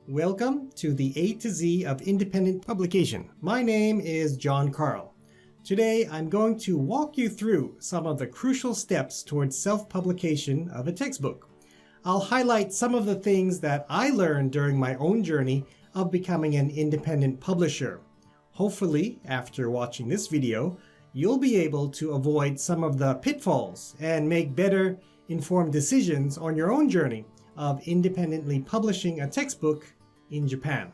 Welcome to the A to Z of independent publication. My name is John Carle. Today I'm going to walk you through some of the crucial steps towards self-publication of a textbook. I'll highlight some of the things that I learned during my own journey of becoming an independent publisher. Hopefully, after watching this video, you'll be able to avoid some of the pitfalls and make better informed decisions on your own journey of independently publishing a textbook in Japan.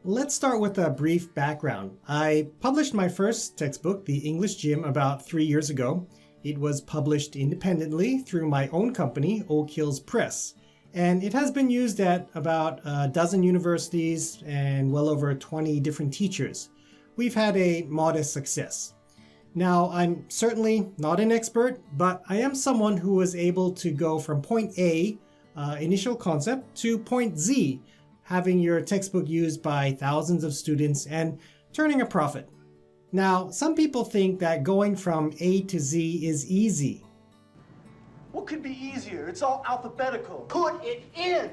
Let's start with a brief background. I published my first textbook, The English Gym, about 3 years ago. It was published independently through my own company, Oak Hills Press, and it has been used at about a dozen universities and well over 20 different teachers. We've had a modest success. Now, I'm certainly not an expert, but I am someone who was able to go from point A, initial concept, to point Z, having your textbook used by thousands of students and turning a profit. Now, some people think that going from A to Z is easy. What could be easier? It's all alphabetical. Put it in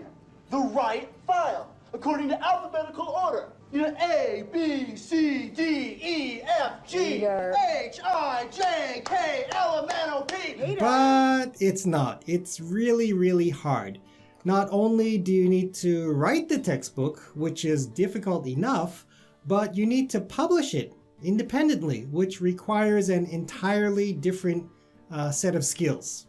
the right file, according to alphabetical order. You know, A, B, C, D, E, F, G, H, I, J, K, L, M, N, O, P. But it's not. It's really hard. Not only do you need to write the textbook, which is difficult enough, but you need to publish it independently, which requires an entirely different set of skills.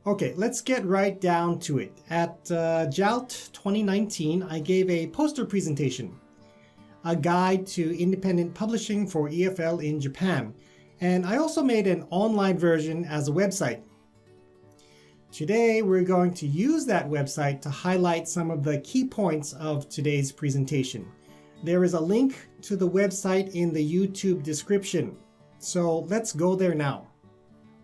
Okay, let's get right down to it. At JALT 2019, I gave a poster presentation, a guide to independent publishing for EFL in Japan, and I also made an online version as a website. Today, we're going to use that website to highlight some of the key points of today's presentation. There is a link to the website in the YouTube description, so let's go there now.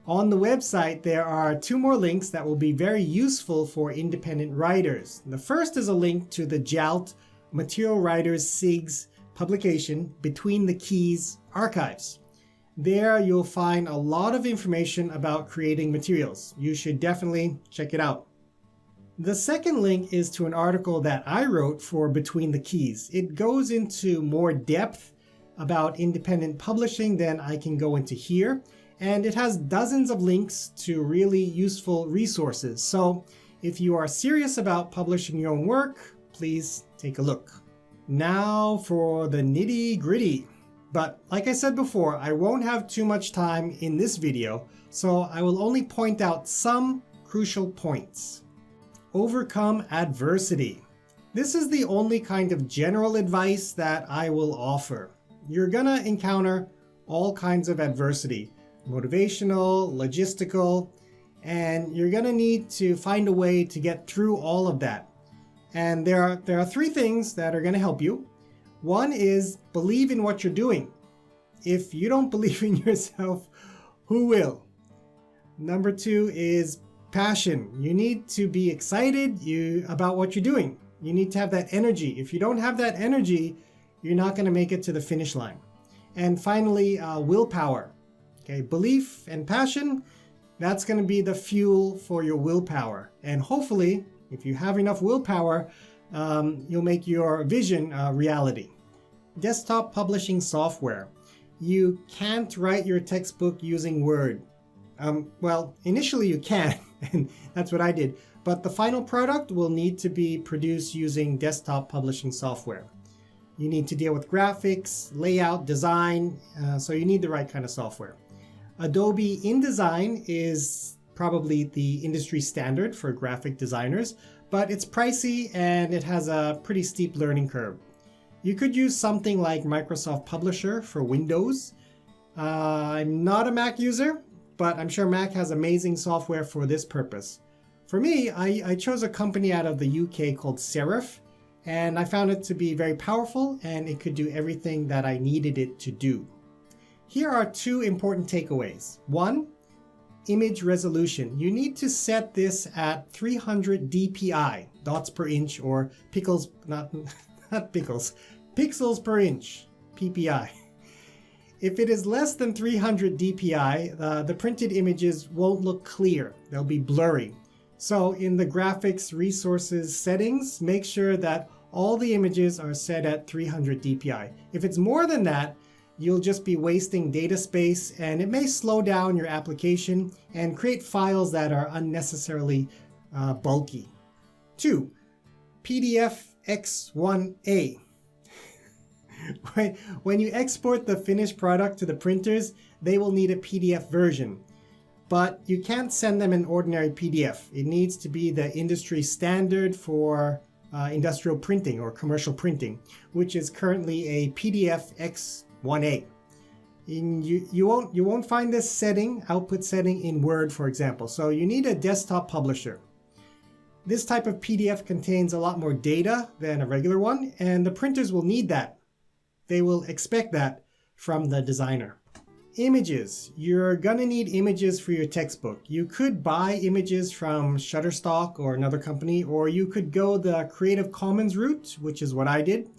On the website, there are 2 more links that will be very useful for independent writers. The first is a link to the JALT Material Writers SIGs publication, Between the Keys Archives. There you'll find a lot of information about creating materials. You should definitely check it out. The second link is to an article that I wrote for Between the Keys. It goes into more depth about independent publishing than I can go into here, and it has dozens of links to really useful resources. So if you are serious about publishing your own work, please take a look. Now for the nitty-gritty. But like I said before, I won't have too much time in this video, so I will only point out some crucial points. Overcome adversity. This is the only kind of general advice that I will offer. You're gonna encounter all kinds of adversity, motivational, logistical, and you're gonna need to find a way to get through all of that. And there are 3 things that are gonna help you. One is believe in what you're doing. If you don't believe in yourself, who will? Number 2 is passion. You need to be excited about what you're doing. You need to have that energy. If you don't have that energy, you're not going to make it to the finish line. And finally, willpower. Okay, belief and passion, that's going to be the fuel for your willpower. And hopefully, if you have enough willpower, you'll make your vision a reality. Desktop publishing software. You can't write your textbook using Word. Well, initially you can, and that's what I did, but the final product will need to be produced using desktop publishing software. You need to deal with graphics, layout, design, so you need the right kind of software. Adobe InDesign is probably the industry standard for graphic designers, but it's pricey and it has a pretty steep learning curve. You could use something like Microsoft Publisher for Windows. I'm not a Mac user, but I'm sure Mac has amazing software for this purpose. For me, I chose a company out of the UK called Serif, and I found it to be very powerful and it could do everything that I needed it to do. Here are 2 important takeaways. 1, image resolution. You need to set this at 300 dpi, dots per inch, or pixels, not pixels, pixels per inch, ppi. If it is less than 300 dpi, the printed images won't look clear. They'll be blurry. So in the graphics resources settings, make sure that all the images are set at 300 dpi. If it's more than that, you'll just be wasting data space and it may slow down your application and create files that are unnecessarily bulky. 2. PDF X1A. When you export the finished product to the printers, they will need a PDF version. But you can't send them an ordinary PDF. It needs to be the industry standard for industrial printing or commercial printing, which is currently a PDF X1A. You won't find this setting, output setting, in Word, for example. So you need a desktop publisher. This type of PDF contains a lot more data than a regular one, and the printers will need that. They will expect that from the designer. Images. You're gonna need images for your textbook. You could buy images from Shutterstock or another company, or you could go the Creative Commons route, which is what I did.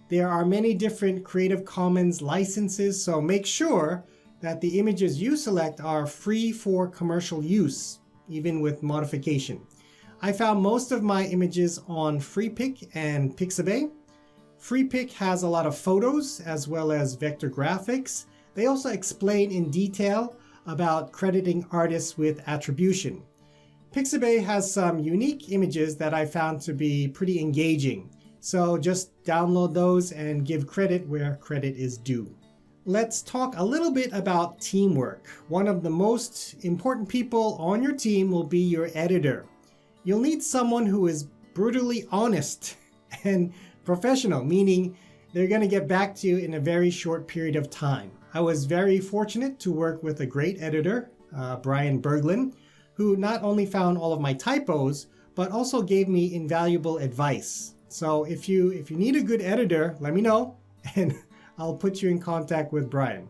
There are many different Creative Commons licenses, so make sure that the images you select are free for commercial use, even with modification. I found most of my images on FreePic and Pixabay. FreePic has a lot of photos as well as vector graphics. They also explain in detail about crediting artists with attribution. Pixabay has some unique images that I found to be pretty engaging. So just download those and give credit where credit is due. Let's talk a little bit about teamwork. One of the most important people on your team will be your editor. You'll need someone who is brutally honest and professional, meaning they're going to get back to you in a very short period of time. I was very fortunate to work with a great editor, Brian Berglund, who not only found all of my typos, but also gave me invaluable advice. So if you need a good editor, let me know, and I'll put you in contact with Brian.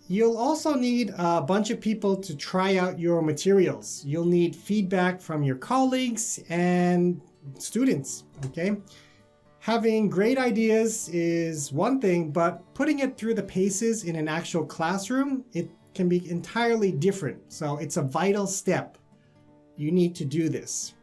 You'll also need a bunch of people to try out your materials. You'll need feedback from your colleagues and students, okay? Having great ideas is one thing, but putting it through the paces in an actual classroom, it can be entirely different. So it's a vital step. You need to do this.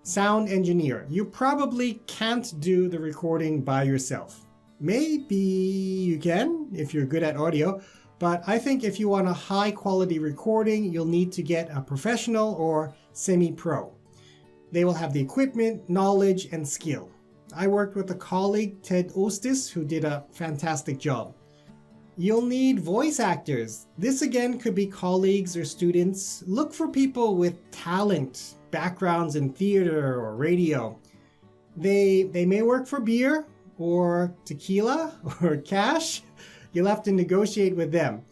Sound engineer. You probably can't do the recording by yourself. Maybe you can if you're good at audio, but I think if you want a high quality recording, you'll need to get a professional or semi-pro. They will have the equipment, knowledge, and skill. I worked with a colleague, Ted Ostis, who did a fantastic job. You'll need voice actors. This again could be colleagues or students. Look for people with talent, backgrounds in theater or radio. They may work for beer or tequila or cash. You'll have to negotiate with them.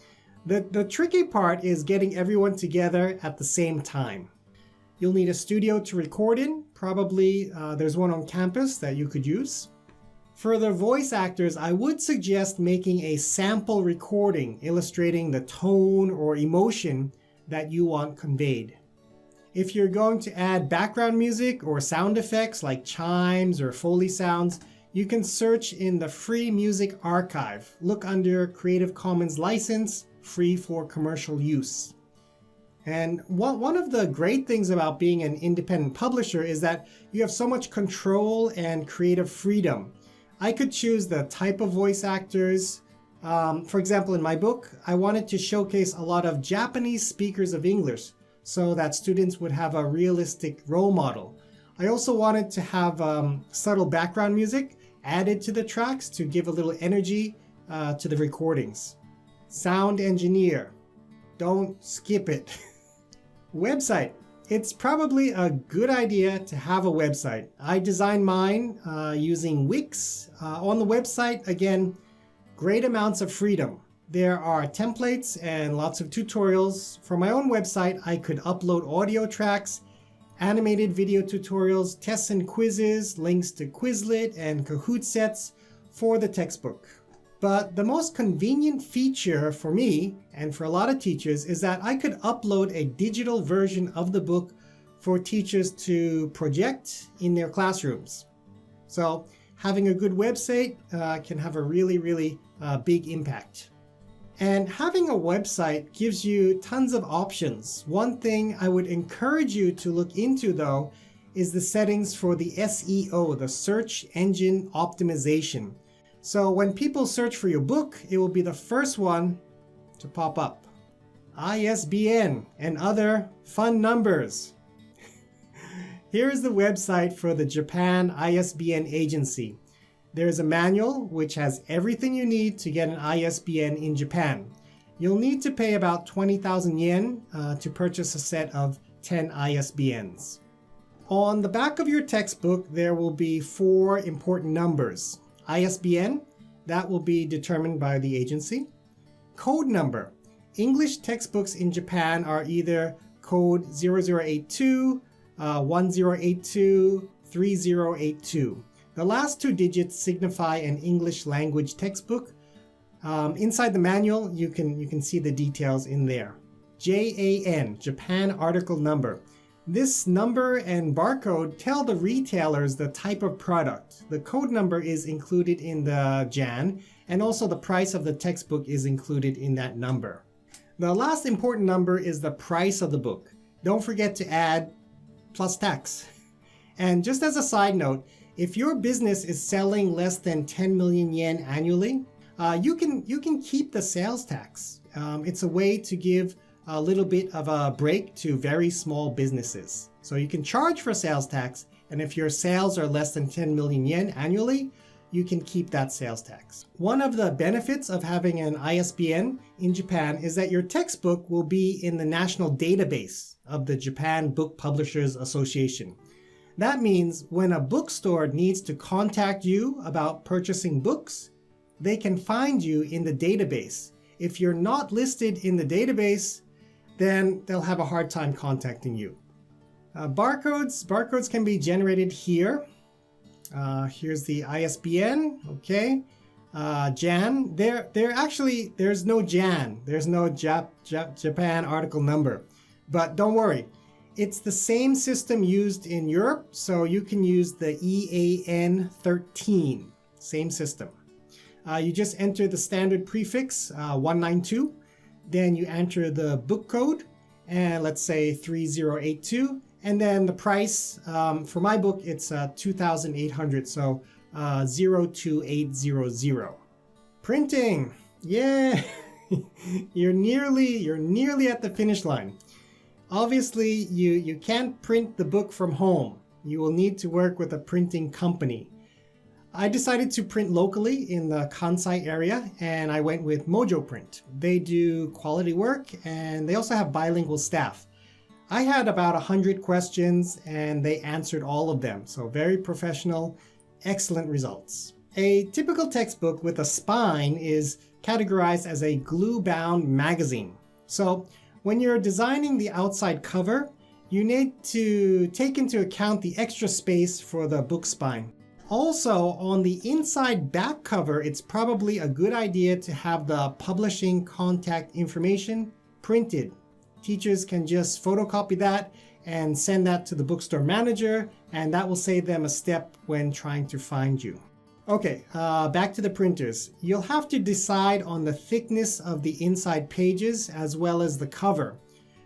The tricky part is getting everyone together at the same time. You'll need a studio to record in. Probably there's one on campus that you could use. For the voice actors, I would suggest making a sample recording illustrating the tone or emotion that you want conveyed. If you're going to add background music or sound effects like chimes or Foley sounds, you can search in the Free Music Archive. Look under Creative Commons license, free for commercial use. And one of the great things about being an independent publisher is that you have so much control and creative freedom. I could choose the type of voice actors. For example, in my book, I wanted to showcase a lot of Japanese speakers of English so that students would have a realistic role model. I also wanted to have subtle background music added to the tracks to give a little energy to the recordings. Sound engineer. Don't skip it. Website. It's probably a good idea to have a website. I designed mine using Wix. On the website, again, great amounts of freedom. There are templates and lots of tutorials. For my own website, I could upload audio tracks, animated video tutorials, tests and quizzes, links to Quizlet and Kahoot sets for the textbook. But the most convenient feature for me and for a lot of teachers is that I could upload a digital version of the book for teachers to project in their classrooms. So having a good website can have a really big impact. And having a website gives you tons of options. One thing I would encourage you to look into though is the settings for the SEO, the search engine optimization. So when people search for your book, it will be the first one to pop up. ISBN and other fun numbers. Here is the website for the Japan ISBN agency. There is a manual which has everything you need to get an ISBN in Japan. You'll need to pay about 20,000 yen to purchase a set of 10 ISBNs. On the back of your textbook, there will be 4 important numbers. ISBN, that will be determined by the agency. Code number. English textbooks in Japan are either code 0082, 1082, 3082. The last 2 digits signify an English language textbook. Inside the manual, you can see the details in there. JAN, Japan Article Number. This number and barcode tell the retailers the type of product. The code number is included in the JAN, and also the price of the textbook is included in that number. The last important number is the price of the book. Don't forget to add plus tax. And just as a side note, if your business is selling less than 10 million yen annually, you can keep the sales tax. It's a way to give a little bit of a break to very small businesses. So you can charge for sales tax, and if your sales are less than 10 million yen annually, you can keep that sales tax. One of the benefits of having an ISBN in Japan is that your textbook will be in the national database of the Japan Book Publishers Association. That means when a bookstore needs to contact you about purchasing books, they can find you in the database. If you're not listed in the database, then they'll have a hard time contacting you. Barcodes can be generated here. Here's the ISBN, okay. JAN, there's no JAN, there's no Japan article number. But don't worry, it's the same system used in Europe, so you can use the EAN13, same system. You just enter the standard prefix, 192, then you enter the book code, and let's say 3082, and then the price, for my book, it's 2,800, so 02800. Printing, yeah, you're nearly at the finish line. Obviously, you can't print the book from home. You will need to work with a printing company. I decided to print locally in the Kansai area, and I went with Mojo Print. They do quality work, and they also have bilingual staff. I had about 100 questions, and they answered all of them, so very professional, excellent results. A typical textbook with a spine is categorized as a glue-bound magazine. So when you're designing the outside cover, you need to take into account the extra space for the book spine. Also, on the inside back cover, it's probably a good idea to have the publishing contact information printed. Teachers can just photocopy that and send that to the bookstore manager, and that will save them a step when trying to find you. Okay, back to the printers. You'll have to decide on the thickness of the inside pages as well as the cover.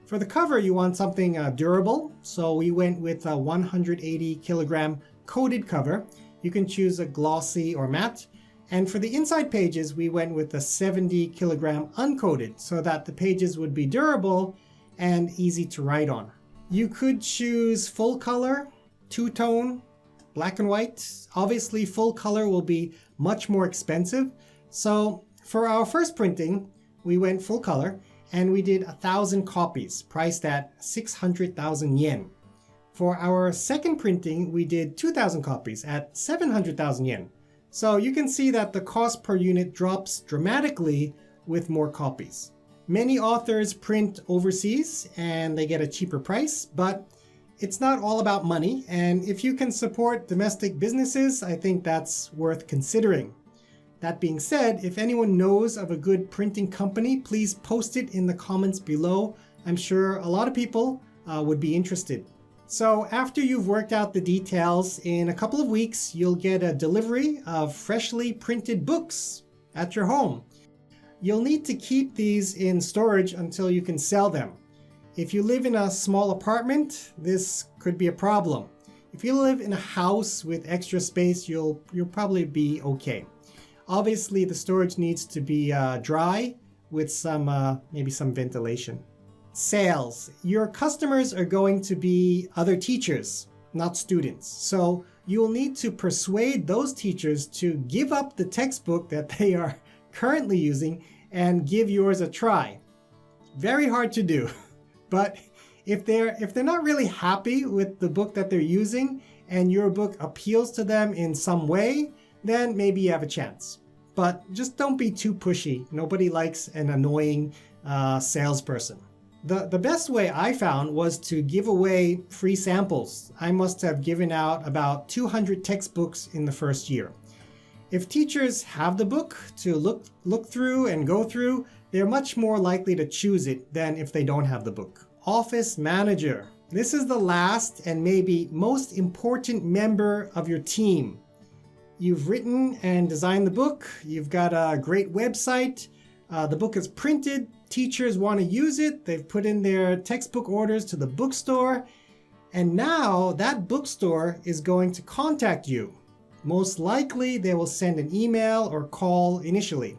For the cover, you want something durable, so we went with a 180 kilogram coated cover. You can choose a glossy or matte. And for the inside pages, we went with a 70 kilogram uncoated so that the pages would be durable and easy to write on. You could choose full color, two-tone, black and white. Obviously, full color will be much more expensive. So for our first printing, we went full color and we did 1,000 copies, priced at 600,000 yen. For our second printing, we did 2,000 copies at 700,000 yen. So you can see that the cost per unit drops dramatically with more copies. Many authors print overseas and they get a cheaper price, but it's not all about money. And if you can support domestic businesses, I think that's worth considering. That being said, if anyone knows of a good printing company, please post it in the comments below. I'm sure a lot of people would be interested. So after you've worked out the details, in a couple of weeks, you'll get a delivery of freshly printed books at your home. You'll need to keep these in storage until you can sell them. If you live in a small apartment, this could be a problem. If you live in a house with extra space, you'll probably be okay. Obviously, the storage needs to be dry with some maybe some ventilation. Sales. Your customers are going to be other teachers, not students. So you'll need to persuade those teachers to give up the textbook that they are currently using and give yours a try. Very hard to do. But if they're not really happy with the book that they're using and your book appeals to them in some way, then maybe you have a chance. But just don't be too pushy. Nobody likes an annoying salesperson. The best way I found was to give away free samples. I must have given out about 200 textbooks in the first year. If teachers have the book to look through and go through, they're much more likely to choose it than if they don't have the book. Office manager. This is the last and maybe most important member of your team. You've written and designed the book. You've got a great website. The book is printed. Teachers want to use it. They've put in their textbook orders to the bookstore. And now that bookstore is going to contact you. Most likely, they will send an email or call initially.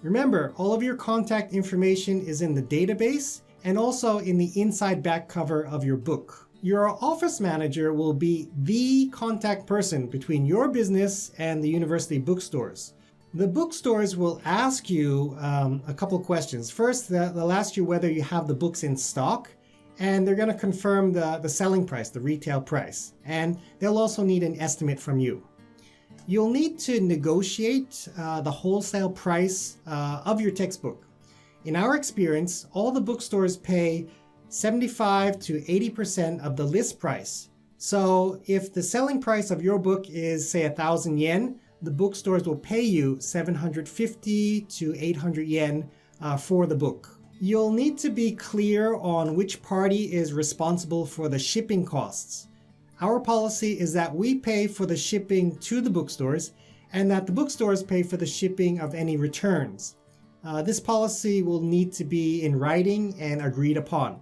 Remember, all of your contact information is in the database and also in the inside back cover of your book. Your office manager will be the contact person between your business and the university bookstores. The bookstores will ask you a couple questions. First, they'll ask you whether you have the books in stock, and they're going to confirm the selling price, the retail price. And they'll also need an estimate from you. You'll need to negotiate the wholesale price of your textbook. In our experience, all the bookstores pay 75 to 80% of the list price. So if the selling price of your book is, say, 1,000 yen, the bookstores will pay you 750 to 800 yen for the book. You'll need to be clear on which party is responsible for the shipping costs. Our policy is that we pay for the shipping to the bookstores and that the bookstores pay for the shipping of any returns. This policy will need to be in writing and agreed upon.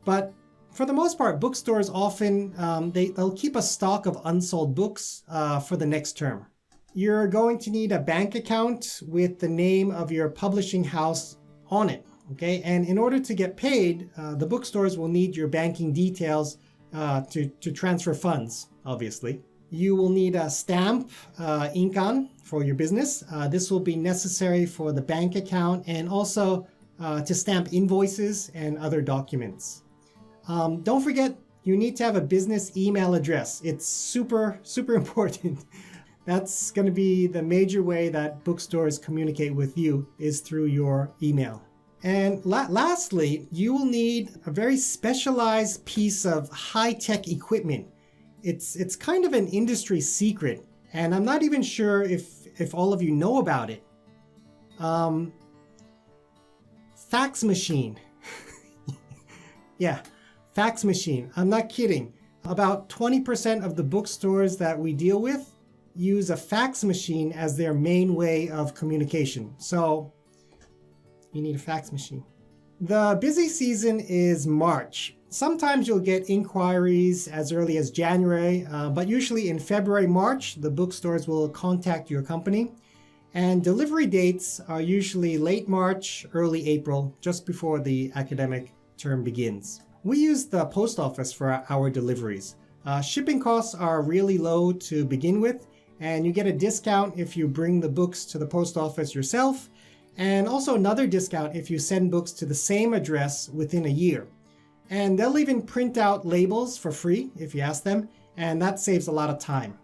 But for the most part, bookstores often, they'll keep a stock of unsold books for the next term. You're going to need a bank account with the name of your publishing house on it, okay? And in order to get paid, the bookstores will need your banking details to transfer funds, obviously. You will need a stamp, inkan, for your business. This will be necessary for the bank account and also to stamp invoices and other documents. Don't forget, you need to have a business email address. It's super, super important. That's going to be the major way that bookstores communicate with you is through your email. And lastly, you will need a very specialized piece of high-tech equipment. It's kind of an industry secret, and I'm not even sure if all of you know about it. Fax machine. Yeah, fax machine. I'm not kidding. About 20% of the bookstores that we deal with use a fax machine as their main way of communication. So you need a fax machine. The busy season is March. Sometimes you'll get inquiries as early as January, but usually in February, March, the bookstores will contact your company. And delivery dates are usually late March, early April, just before the academic term begins. We use the post office for our deliveries. Shipping costs are really low to begin with, and you get a discount if you bring the books to the post office yourself, and also another discount if you send books to the same address within a year. And they'll even print out labels for free if you ask them, and that saves a lot of time.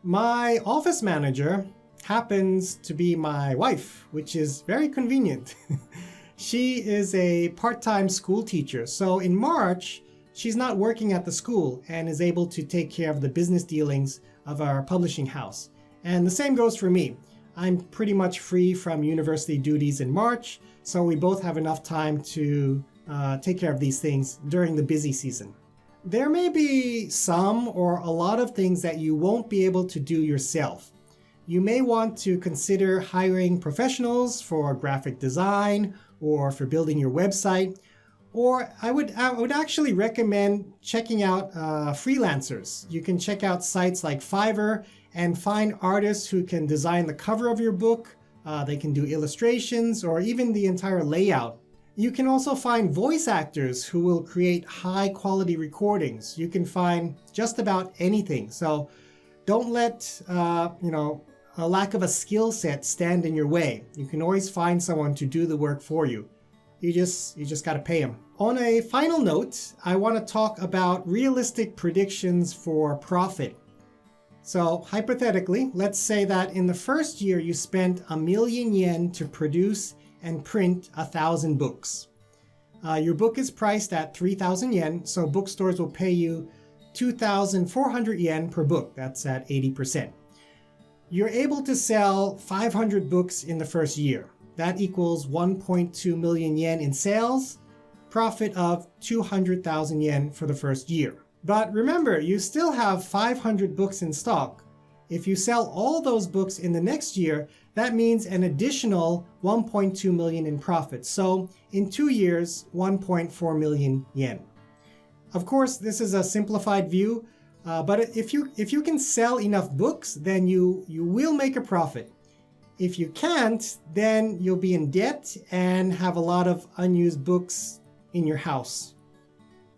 My office manager happens to be my wife, which is very convenient. She is a part-time school teacher, so in March, she's not working at the school and is able to take care of the business dealings of our publishing house. And the same goes for me. I'm pretty much free from university duties in March, so we both have enough time to take care of these things during the busy season. There may be some or a lot of things that you won't be able to do yourself. You may want to consider hiring professionals for graphic design or for building your website, Or I would actually recommend checking out freelancers. You can check out sites like Fiverr and find artists who can design the cover of your book. They can do illustrations or even the entire layout. You can also find voice actors who will create high quality recordings. You can find just about anything. So don't let a lack of a skill set stand in your way. You can always find someone to do the work for you. You just got to pay them. On a final note, I want to talk about realistic predictions for profit. So hypothetically, let's say that in the first year you spent 1,000,000 yen to produce and print 1,000 books. Your book is priced at 3,000 yen, so bookstores will pay you 2,400 yen per book. That's at 80%. You're able to sell 500 books in the first year. That equals 1.2 million yen in sales, profit of 200,000 yen for the first year. But remember, you still have 500 books in stock. If you sell all those books in the next year, that means an additional 1.2 million in profit. So in 2 years, 1.4 million yen. Of course, this is a simplified view, but if you can sell enough books, then you will make a profit. If you can't, then you'll be in debt and have a lot of unused books in your house.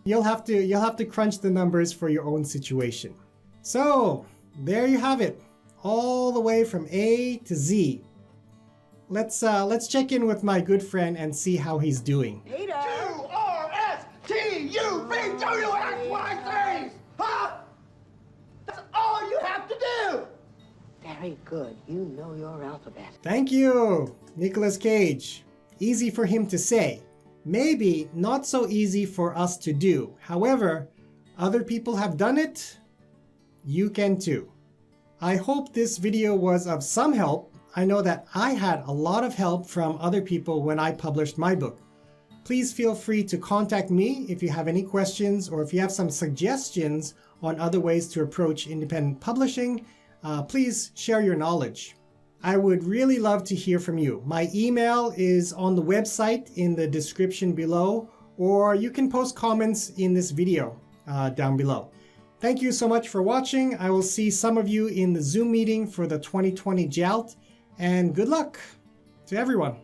You'll have to crunch the numbers for your own situation. So there you have it, all the way from A to Z. Let's check in with my good friend and see how he's doing. QRSTUVWXYZ! Huh? That's all you have to do! Very good. You know your alphabet. Thank you, Nicolas Cage. Easy for him to say. Maybe not so easy for us to do. However, other people have done it. You can too. I hope this video was of some help. I know that I had a lot of help from other people when I published my book. Please feel free to contact me if you have any questions or if you have some suggestions on other ways to approach independent publishing. Please share your knowledge. I would really love to hear from you. My email is on the website in the description below, or you can post comments in this video down below. Thank you so much for watching. I will see some of you in the Zoom meeting for the 2020 JALT, and good luck to everyone.